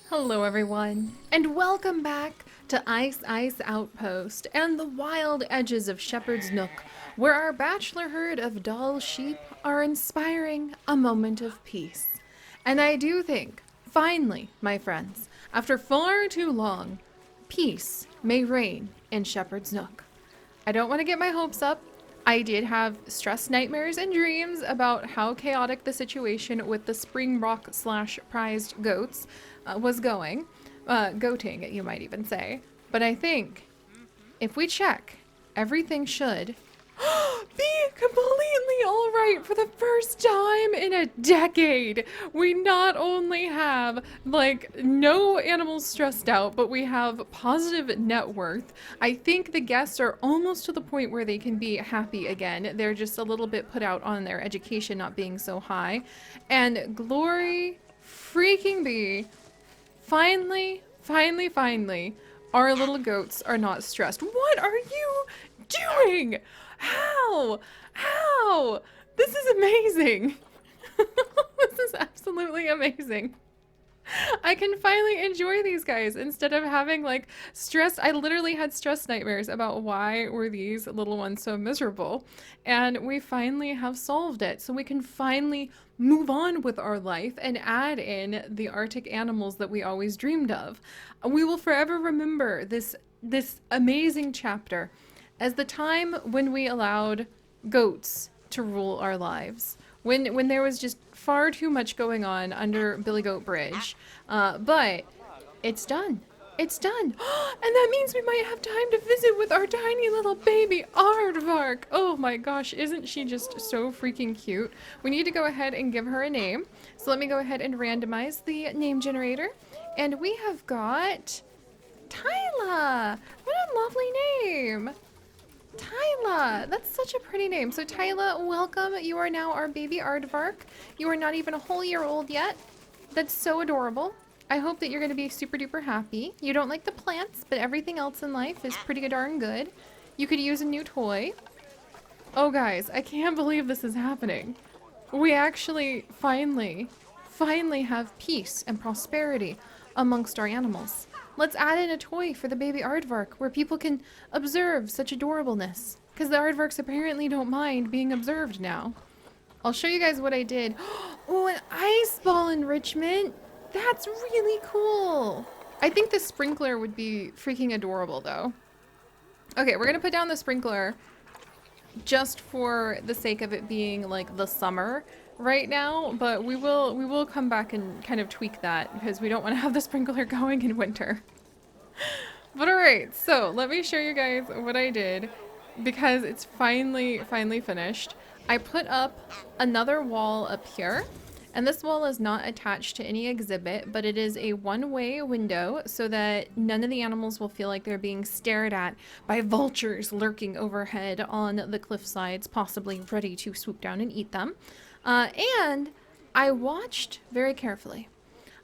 Hello everyone, and welcome back to Ice Ice Outpost and the wild edges of Shepherd's Nook, where our bachelor herd of dall sheep are inspiring a moment of peace. And I do think, finally, my friends, after far too long, peace may reign in Shepherd's Nook. I don't want to get my hopes up. I did have stress nightmares and dreams about how chaotic the situation with the spring rock slash prized goats was going. Goating, you might even say. But I think if we check, everything should be completely all right for the first time in a decade. We not only have like no animals stressed out, but we have positive net worth. I think the guests are almost to the point where they can be happy again. They're just a little bit put out on their education not being so high. And glory freaking be, finally, our little goats are not stressed. What are you doing? How? How? This is amazing. This is absolutely amazing. I can finally enjoy these guys instead of having like stress. I literally had stress nightmares about why were these little ones so miserable. And we finally have solved it. So we can finally move on with our life and add in the Arctic animals that we always dreamed of. We will forever remember this amazing chapter as the time when we allowed goats to rule our lives. When there was just far too much going on under Billy Goat Bridge. But it's done. It's done. And that means we might have time to visit with our tiny little baby aardvark. Oh my gosh, isn't she just so freaking cute? We need to go ahead and give her a name. So let me go ahead and randomize the name generator. And we have got Tyla. What a lovely name. Tyla, that's such a pretty name. So Tyla, welcome. You are now our baby aardvark. You are not even a whole year old yet. That's so adorable. I hope that you're going to be super duper happy. You don't like the plants, but everything else in life is pretty darn good. You could use a new toy. Oh guys, I can't believe this is happening. We actually finally have peace and prosperity amongst our animals. Let's add in a toy for the baby aardvark where people can observe such adorableness. Because the aardvarks apparently don't mind being observed now. I'll show you guys what I did. Oh, an ice ball enrichment. That's really cool. I think the sprinkler would be freaking adorable though. Okay, we're gonna put down the sprinkler just for the sake of it being like the summer right now, but we will come back and kind of tweak that because we don't want to have the sprinkler going in winter. But alright, so let me show you guys what I did because it's finally finished. I put up another wall up here, and this wall is not attached to any exhibit, but it is a one-way window so that none of the animals will feel like they're being stared at by vultures lurking overhead on the cliff sides, possibly ready to swoop down and eat them. And I watched very carefully.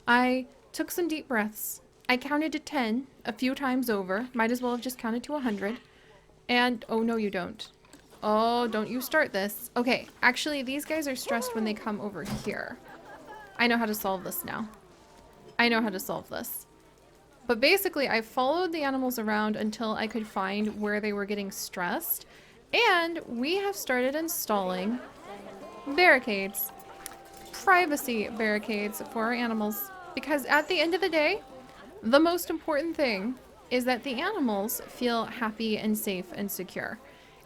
I took some deep breaths. I counted to 10 a few times over. Might as well have just counted to 100. And, oh no you don't. Oh, don't you start this. Okay, actually these guys are stressed when they come over here. I know how to solve this now. I know how to solve this. But basically I followed the animals around until I could find where they were getting stressed. And we have started installing barricades. Privacy barricades for our animals. Because at the end of the day, the most important thing is that the animals feel happy and safe and secure.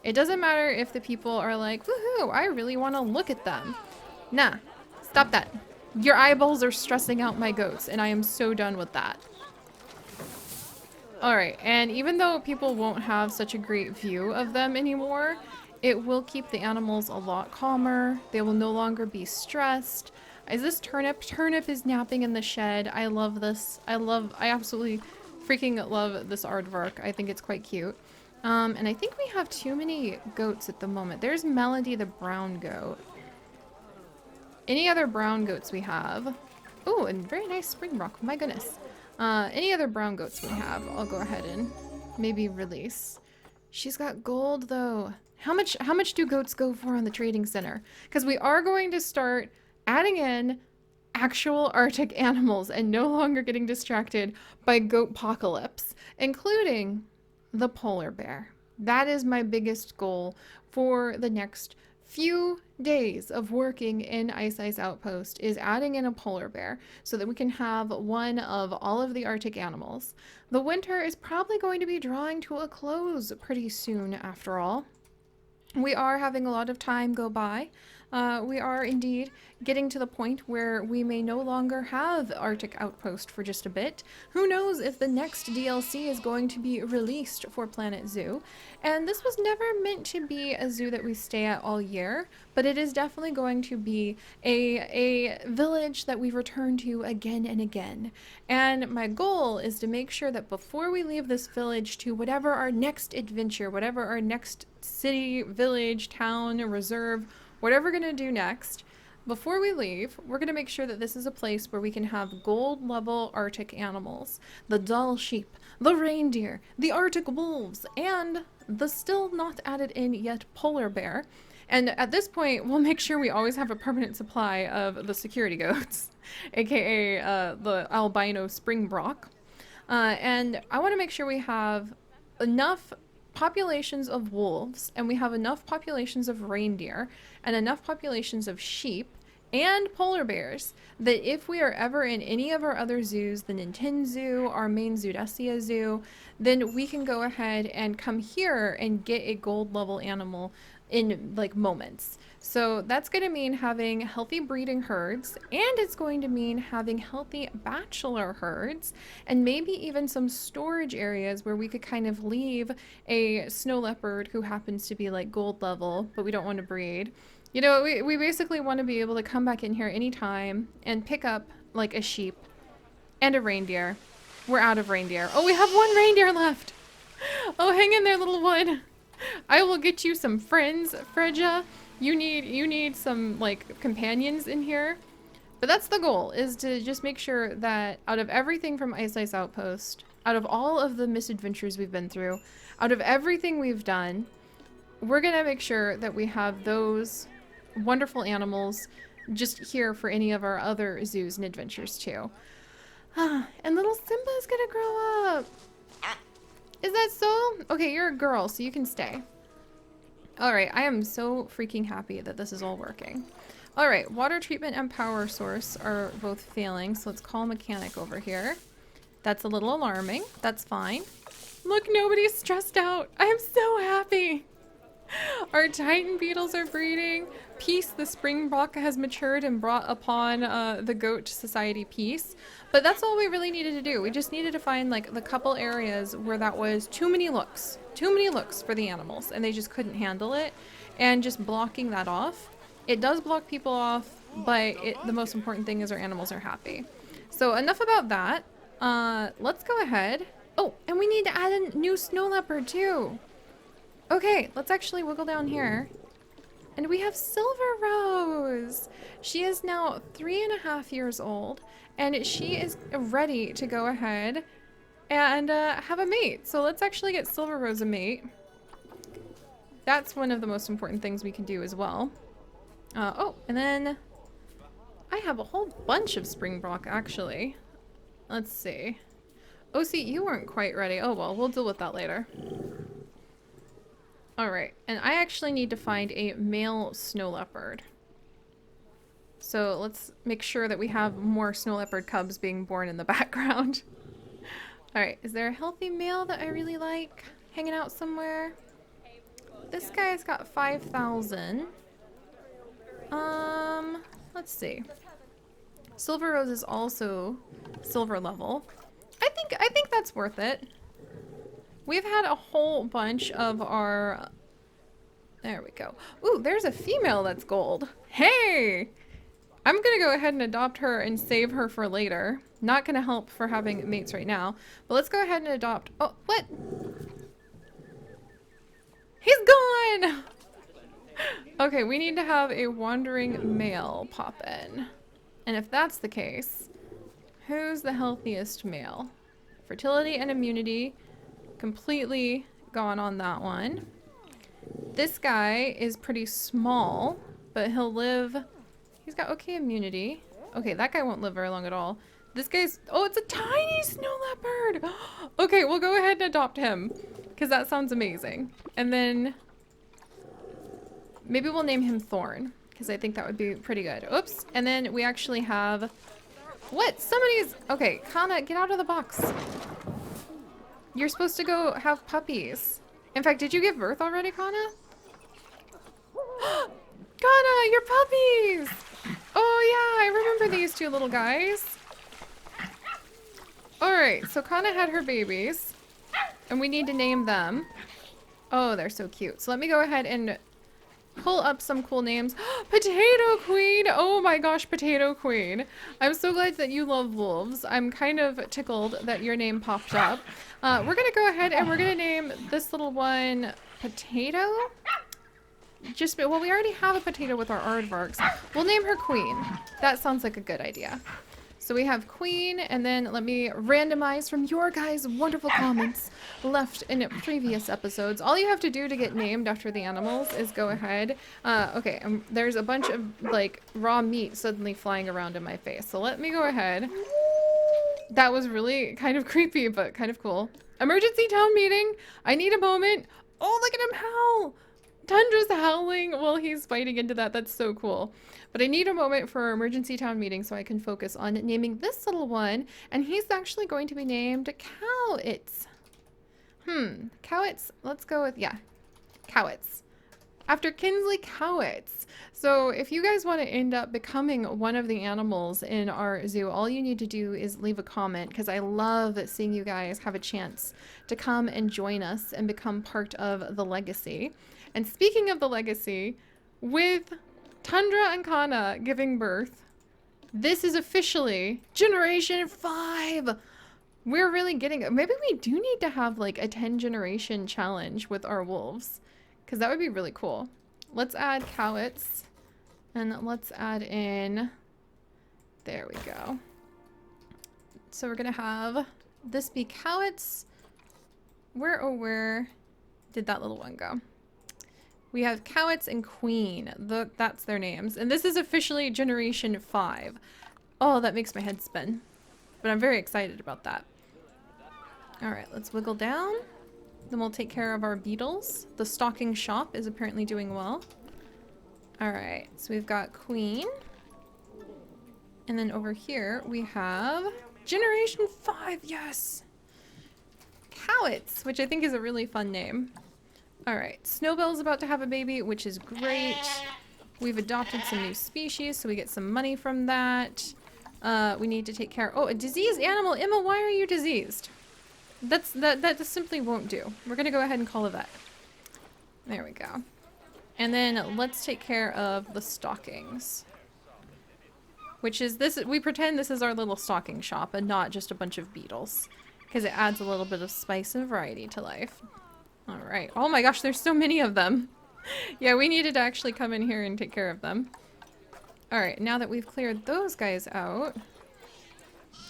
It doesn't matter if the people are like, woohoo, I really want to look at them. Nah, stop that. Your eyeballs are stressing out my goats, and I am so done with that. Alright, and even though people won't have such a great view of them anymore, it will keep the animals a lot calmer. They will no longer be stressed. Is this turnip? Turnip is napping in the shed. I love this. I absolutely freaking love this aardvark. I think it's quite cute. And I think we have too many goats at the moment. There's Melody the brown goat. Any other brown goats we have? Oh, and very nice spring rock. My goodness. Any other brown goats we have, I'll go ahead and maybe release. She's got gold though. How much do goats go for on the trading center? Because we are going to start adding in actual Arctic animals and no longer getting distracted by goat apocalypse, including the polar bear. That is my biggest goal for the next few days of working in Ice Ice Outpost is adding in a polar bear so that we can have one of all of the Arctic animals. The winter is probably going to be drawing to a close pretty soon after all. We are having a lot of time go by. We are indeed getting to the point where we may no longer have Arctic Outpost for just a bit. Who knows if the next DLC is going to be released for Planet Zoo. And this was never meant to be a zoo that we stay at all year, but it is definitely going to be a village that we return to again and again. And my goal is to make sure that before we leave this village to whatever our next adventure, whatever our next city, village, town, reserve, whatever we're going to do next, before we leave, we're going to make sure that this is a place where we can have gold level Arctic animals. The dall sheep, the reindeer, the Arctic wolves, and the still not added in yet polar bear. And at this point, we'll make sure we always have a permanent supply of the security goats, aka the albino springbok. And I want to make sure we have enough populations of wolves and we have enough populations of reindeer and enough populations of sheep and polar bears that if we are ever in any of our other zoos, the Nintendo Zoo, our main Zoodessia Zoo, then we can go ahead and come here and get a gold level animal in like moments. So that's going to mean having healthy breeding herds, and it's going to mean having healthy bachelor herds, and maybe even some storage areas where we could kind of leave a snow leopard who happens to be like gold level, but we don't want to breed. You know, we basically want to be able to come back in here anytime and pick up like a sheep and a reindeer. We're out of reindeer. Oh, we have one reindeer left. Oh, hang in there, little one. I will get you some friends, Freja. You need some like companions in here. But that's the goal, is to just make sure that out of everything from Ice Ice Outpost, out of all of the misadventures we've been through, out of everything we've done, we're gonna make sure that we have those wonderful animals just here for any of our other zoos and adventures too. And little Simba's gonna grow up. Is that so? Okay, you're a girl, so you can stay. Alright, I am so freaking happy that this is all working. Alright, water treatment and power source are both failing, so let's call mechanic over here. That's a little alarming. That's fine. Look, nobody's stressed out. I am so happy. Our Titan beetles are breeding. Peace, the springbok, has matured and brought upon the goat society peace. But that's all we really needed to do. We just needed to find like the couple areas where that was too many looks for the animals, and they just couldn't handle it. And just blocking that off. It does block people off, but the most important thing is our animals are happy. So enough about that. Let's go ahead. Oh, and we need to add a new snow leopard too. Okay, let's actually wiggle down here. And we have Silver Rose. She is now 3.5 years old, and she is ready to go ahead and have a mate. So let's actually get Silver Rose a mate. That's one of the most important things we can do as well. Oh, and then I have a whole bunch of springbok actually. Let's see. Oh, see, you weren't quite ready. Oh, well, we'll deal with that later. Alright, and I actually need to find a male snow leopard. So let's make sure that we have more snow leopard cubs being born in the background. Alright, is there a healthy male that I really like hanging out somewhere? This guy's got 5,000. Let's see. Silver Rose is also silver level. I think that's worth it. We've had a whole bunch of our... There we go. Ooh, there's a female that's gold. Hey! I'm gonna go ahead and adopt her and save her for later. Not gonna help for having mates right now. But let's go ahead and adopt... Oh, what? He's gone! Okay, we need to have a wandering male pop in. And if that's the case, who's the healthiest male? Fertility and immunity. Completely gone on that one. This guy is pretty small, but he'll live... He's got okay immunity. Okay, that guy won't live very long at all. This guy's... Oh, it's a tiny snow leopard! Okay, we'll go ahead and adopt him. Because that sounds amazing. And then... maybe we'll name him Thorn. Because I think that would be pretty good. Oops. And then we actually have... What? Somebody's... Okay, Kana, get out of the box. You're supposed to go have puppies. In fact, did you give birth already, Kana? Kana, your puppies! Oh yeah, I remember these two little guys. Alright, so Kana had her babies. And we need to name them. Oh, they're so cute. So let me go ahead and pull up some cool names. Potato Queen! Oh my gosh, Potato Queen. I'm so glad that you love wolves. I'm kind of tickled that your name popped up. We're gonna go ahead and we're gonna name this little one Potato. Well, we already have a potato with our aardvarks. We'll name her Queen. That sounds like a good idea. So we have Queen, and then let me randomize from your guys' wonderful comments left in previous episodes. All you have to do to get named after the animals is go ahead. Okay, there's a bunch of, like, raw meat suddenly flying around in my face. So let me go ahead. That was really kind of creepy, but kind of cool. Emergency town meeting. I need a moment. Oh, look at him howl. Tundra's howling while he's fighting into that. That's so cool. But I need a moment for our emergency town meeting so I can focus on naming this little one. And he's actually going to be named Cowitz. Cowitz. Let's go with, yeah, Cowitz. After Kinsley Cowitz. So if you guys want to end up becoming one of the animals in our zoo, all you need to do is leave a comment, because I love seeing you guys have a chance to come and join us and become part of the legacy. And speaking of the legacy, with Tundra and Kana giving birth, this is officially Generation 5! We're really getting... Maybe we do need to have like a 10-generation challenge with our wolves, because that would be really cool. Let's add Cowitz, and let's add in... There we go. So we're gonna have this be Cowitz. Where did that little one go? We have Cowitz and Queen. That's their names. And this is officially Generation 5. Oh, that makes my head spin. But I'm very excited about that. Alright, let's wiggle down. Then we'll take care of our beetles. The stocking shop is apparently doing well. Alright, so we've got Queen. And then over here we have Generation 5, yes! Cowitz, which I think is a really fun name. Alright, Snowbell's about to have a baby, which is great. We've adopted some new species, so we get some money from that. We need to take care... Oh, a diseased animal! Emma, why are you diseased? That just simply won't do. We're gonna go ahead and call a vet. There we go. And then let's take care of the stockings. Which is this... We pretend this is our little stocking shop and not just a bunch of beetles. Because it adds a little bit of spice and variety to life. Alright. Oh my gosh, there's so many of them. Yeah, we needed to actually come in here and take care of them. Alright, now that we've cleared those guys out,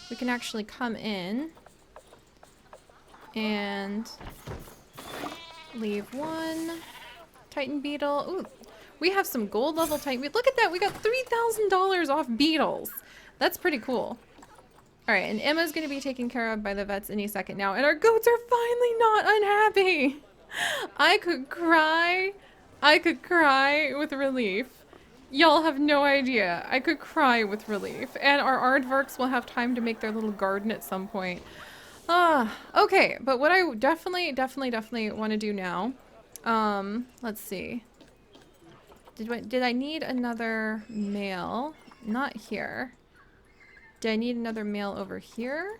we can actually come in and leave one Titan beetle. Ooh, we have some gold level Titan beetle. Look at that, we got $3,000 off beetles. That's pretty cool. Alright, and Emma's gonna be taken care of by the vets any second now, and our goats are finally not unhappy! I could cry with relief. Y'all have no idea. I could cry with relief. And our aardvarks will have time to make their little garden at some point. Okay, but what I definitely want to do now, let's see. Did I need another male? Not here. Did I need another male over here?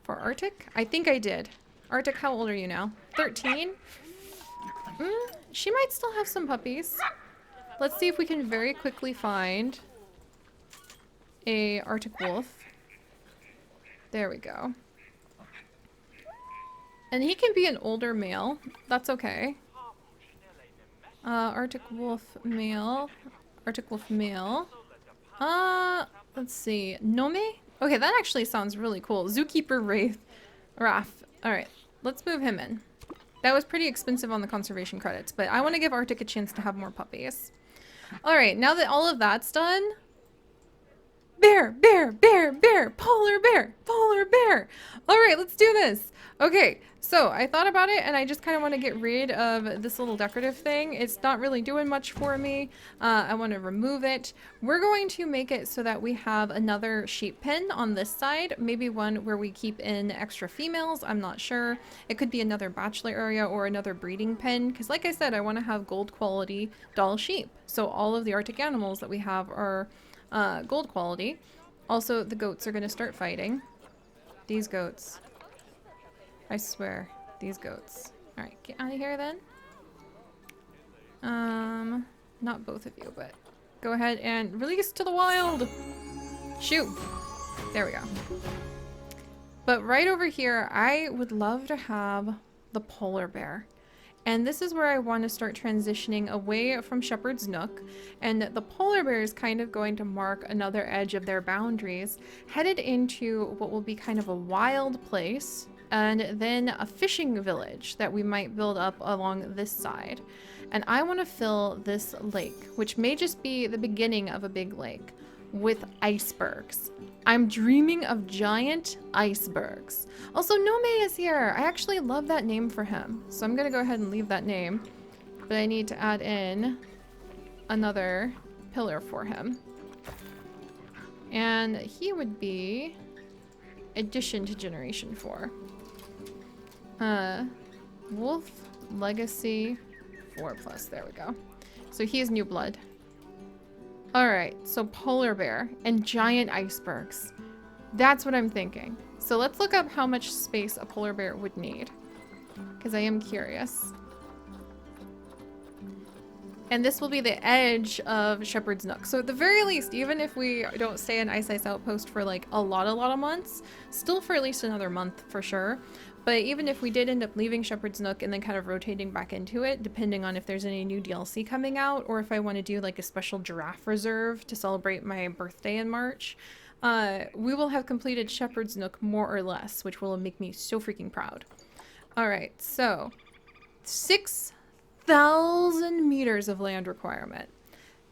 For Arctic? I think I did. Arctic, how old are you now? 13? She might still have some puppies. Let's see if we can very quickly find a Arctic wolf. There we go. And he can be an older male. That's okay. Arctic wolf male. Arctic wolf male. Let's see. Nome? Okay, that actually sounds really cool. Zookeeper Wraith. Raph. Alright, let's move him in. That was pretty expensive on the conservation credits, but I want to give Arctic a chance to have more puppies. Alright, now that all of that's done, bear, bear, bear, bear, polar bear, polar bear. All right, let's do this. Okay, so I thought about it and I just kind of want to get rid of this little decorative thing. It's not really doing much for me. I want to remove it. We're going to make it so that we have another sheep pen on this side, maybe one where we keep in extra females. I'm not sure. It could be another bachelor area or another breeding pen, because like I said, I want to have gold quality doll sheep. So all of the Arctic animals that we have are gold quality. Also, the goats are going to start fighting. These goats. I swear, these goats. Alright, get out of here then. Not both of you, but go ahead and release to the wild. Shoot. There we go. But right over here, I would love to have the polar bear. And this is where I want to start transitioning away from Shepherd's Nook. And the polar bear is kind of going to mark another edge of their boundaries, headed into what will be kind of a wild place, and then a fishing village that we might build up along this side. And I want to fill this lake, which may just be the beginning of a big lake, with icebergs. I'm dreaming of giant icebergs. Also, Nome is here. I actually love that name for him. So I'm gonna go ahead and leave that name. But I need to add in another pillar for him. And he would be addition to generation 4. Wolf Legacy 4+. There we go. So he is new blood. Alright, so polar bear and giant icebergs. That's what I'm thinking. So let's look up how much space a polar bear would need, because I am curious. And this will be the edge of Shepherd's Nook. So at the very least, even if we don't stay in Ice Ice Outpost for like a lot of months, still for at least another month for sure. But even if we did end up leaving Shepherd's Nook and then kind of rotating back into it, depending on if there's any new DLC coming out, or if I want to do like a special giraffe reserve to celebrate my birthday in March, we will have completed Shepherd's Nook more or less, which will make me so freaking proud. All right, so 6,000 meters of land requirement.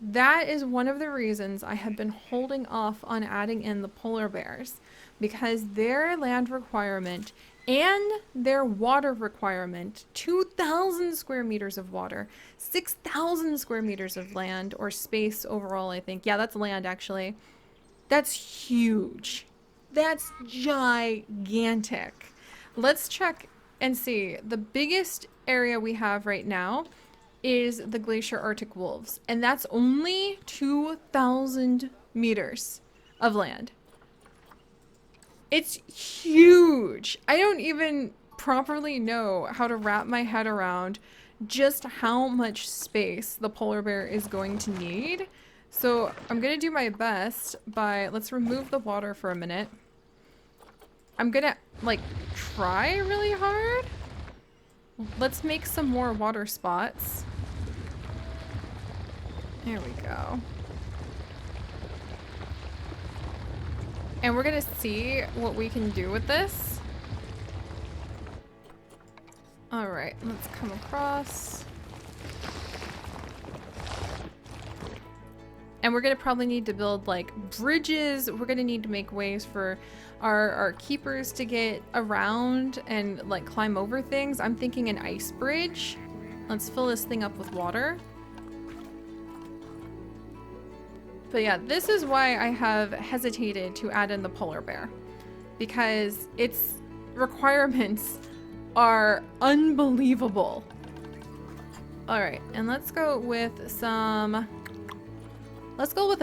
That is one of the reasons I have been holding off on adding in the polar bears, because their land requirement and their water requirement, 2,000 square meters of water, 6,000 square meters of land, or space overall, I think. Yeah, that's land, actually. That's huge. That's gigantic. Let's check and see. The biggest area we have right now is the Glacier Arctic Wolves, and that's only 2,000 meters of land. It's huge. I don't even properly know how to wrap my head around just how much space the polar bear is going to need. So I'm going to do my best by, let's remove the water for a minute. I'm going to like try really hard. Let's make some more water spots. There we go. And we're gonna see what we can do with this. All right, let's come across. And we're gonna probably need to build like bridges. We're gonna need to make ways for our keepers to get around and like climb over things. I'm thinking an ice bridge. Let's fill this thing up with water. But yeah, this is why I have hesitated to add in the polar bear, because its requirements are unbelievable. All right, and let's go with a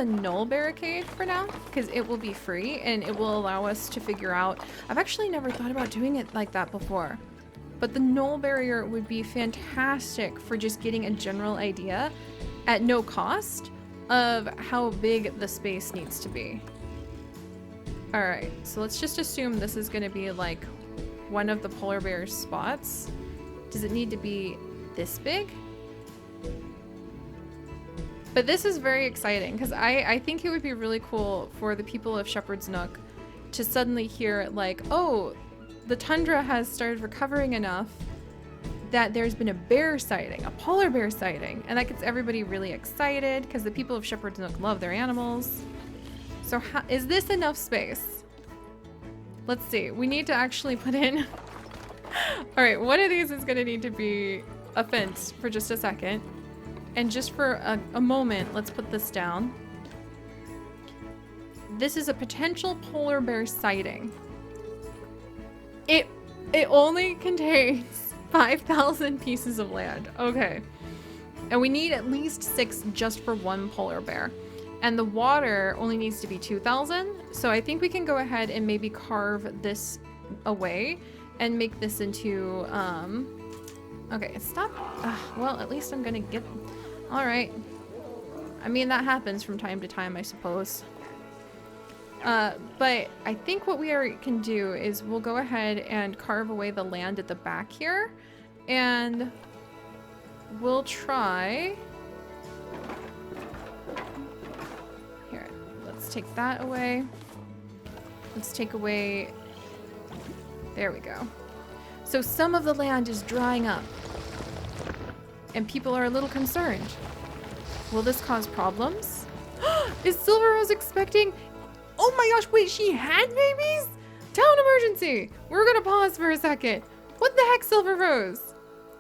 null barricade for now, because it will be free and it will allow us to figure out. I've actually never thought about doing it like that before, but the null barrier would be fantastic for just getting a general idea at no cost of how big the space needs to be. All right, so let's just assume this is going to be like one of the polar bear's spots. Does it need to be this big? But this is very exciting, because I think it would be really cool for the people of Shepherd's Nook to suddenly hear like, oh, the tundra has started recovering enough that there's been a bear sighting, a polar bear sighting, and that gets everybody really excited, because the people of Shepherd's Nook love their animals. So is this enough space? Let's see. We need to actually put in... All right, one of these is gonna need to be a fence for just a second. And just for a moment, let's put this down. This is a potential polar bear sighting. It only contains 5,000 pieces of land. Okay. And we need at least 6 just for one polar bear. And the water only needs to be 2,000. So I think we can go ahead and maybe carve this away and make this into, okay, stop. Well, at least I'm gonna get, all right. I mean, that happens from time to time, I suppose. But I think what we can do is we'll go ahead and carve away the land at the back here. And we'll try... Here, let's take that away. Let's take away... There we go. So some of the land is drying up. And people are a little concerned. Will this cause problems? Is Silver Rose expecting... Oh my gosh, wait, she had babies? Town emergency! We're gonna pause for a second. What the heck, Silver Rose?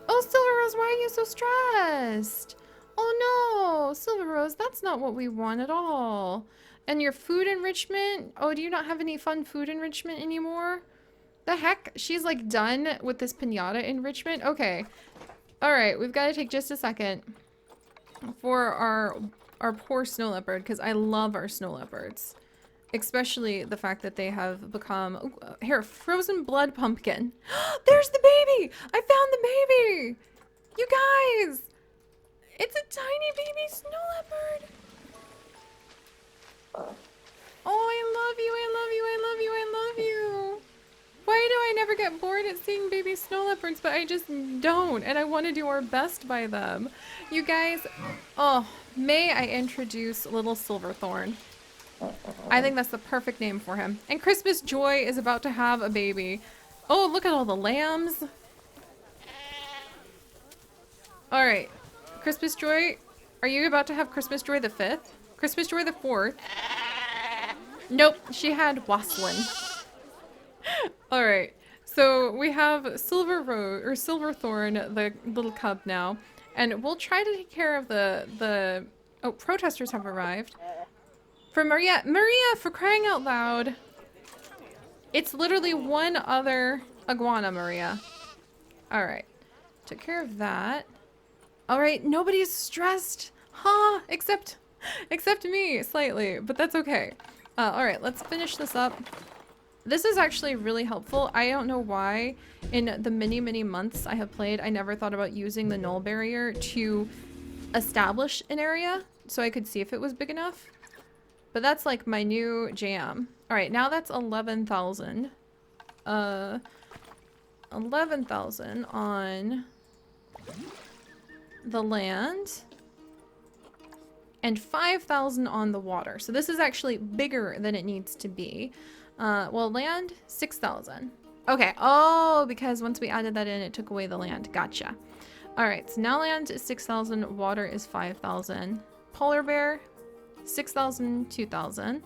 Oh, Silver Rose, why are you so stressed? Oh no, Silver Rose, that's not what we want at all. And your food enrichment? Oh, do you not have any fun food enrichment anymore? The heck? She's like done with this piñata enrichment? Okay. All right, we've got to take just a second for our poor snow leopard, because I love our snow leopards. Especially the fact that they have become... here, frozen blood pumpkin. There's the baby! I found the baby! You guys! It's a tiny baby snow leopard! Oh, I love you, I love you, I love you, I love you! Why do I never get bored at seeing baby snow leopards, but I just don't, and I want to do our best by them. You guys, oh, may I introduce little Silverthorn. I think that's the perfect name for him. And Christmas Joy is about to have a baby. Oh, look at all the lambs. All right. Christmas Joy, are you about to have Christmas Joy the 5th? Christmas Joy the 4th? Nope, she had Waslin. All right. So we have Silverthorn, the little cub now. And we'll try to take care of the oh, protesters have arrived. For Maria, for crying out loud. It's literally one other iguana, Maria. All right, took care of that. All right, nobody's stressed, huh? Except me, slightly, but that's okay. All right, let's finish this up. This is actually really helpful. I don't know why in the many months I have played, I never thought about using the null barrier to establish an area so I could see if it was big enough. But that's like my new jam. All right, now that's 11,000. 11,000 on the land. And 5,000 on the water. So this is actually bigger than it needs to be. Well, land, 6,000. Okay, oh, because once we added that in, it took away the land. Gotcha. All right, so now land is 6,000, water is 5,000. Polar bear, 6,000, 2,000.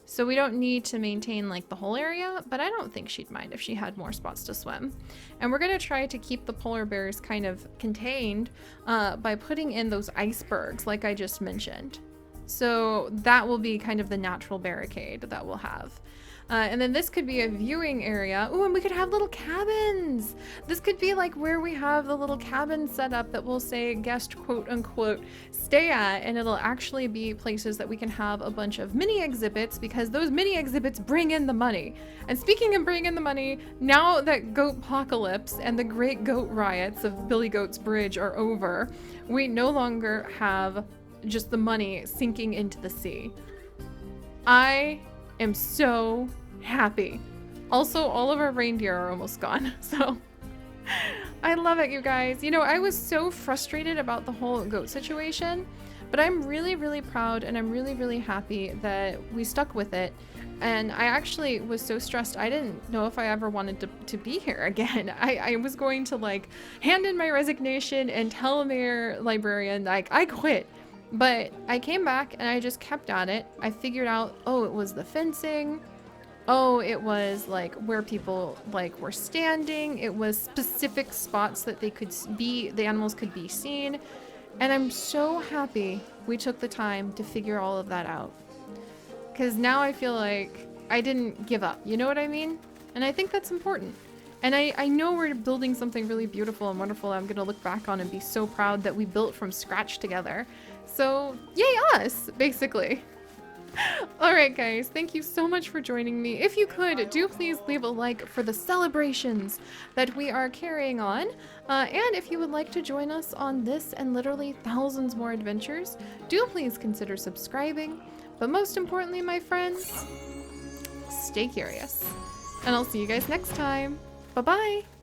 So we don't need to maintain like the whole area, but I don't think she'd mind if she had more spots to swim. And we're gonna try to keep the polar bears kind of contained by putting in those icebergs like I just mentioned. So that will be kind of the natural barricade that we'll have. And then this could be a viewing area. Ooh, and we could have little cabins. This could be like where we have the little cabin set up that will say guest quote unquote stay at, and it'll actually be places that we can have a bunch of mini exhibits because those mini exhibits bring in the money. And speaking of bringing in the money, now that Goatpocalypse and the great goat riots of Billy Goat's Bridge are over, we no longer have just the money sinking into the sea. I am so happy. Also, all of our reindeer are almost gone, so I love it, you guys. You know, I was so frustrated about the whole goat situation, but I'm really proud and I'm really happy that we stuck with it. And I actually was so stressed, I didn't know if I ever wanted to be here again. I was going to like hand in my resignation and tell the mayor librarian like I quit. But I came back and I just kept at it. I figured out, oh, it was the fencing. Oh, it was like where people like were standing. It was specific spots that they could be, the animals could be seen. And I'm so happy we took the time to figure all of that out. Because now I feel like I didn't give up. You know what I mean? And I think that's important. And I know we're building something really beautiful and wonderful I'm going to look back on and be so proud that we built from scratch together. So, yay us, basically. Alright guys, thank you so much for joining me. If you could, do please leave a like for the celebrations that we are carrying on. And if you would like to join us on this and literally thousands more adventures, do please consider subscribing. But most importantly, my friends, stay curious. And I'll see you guys next time. Bye-bye!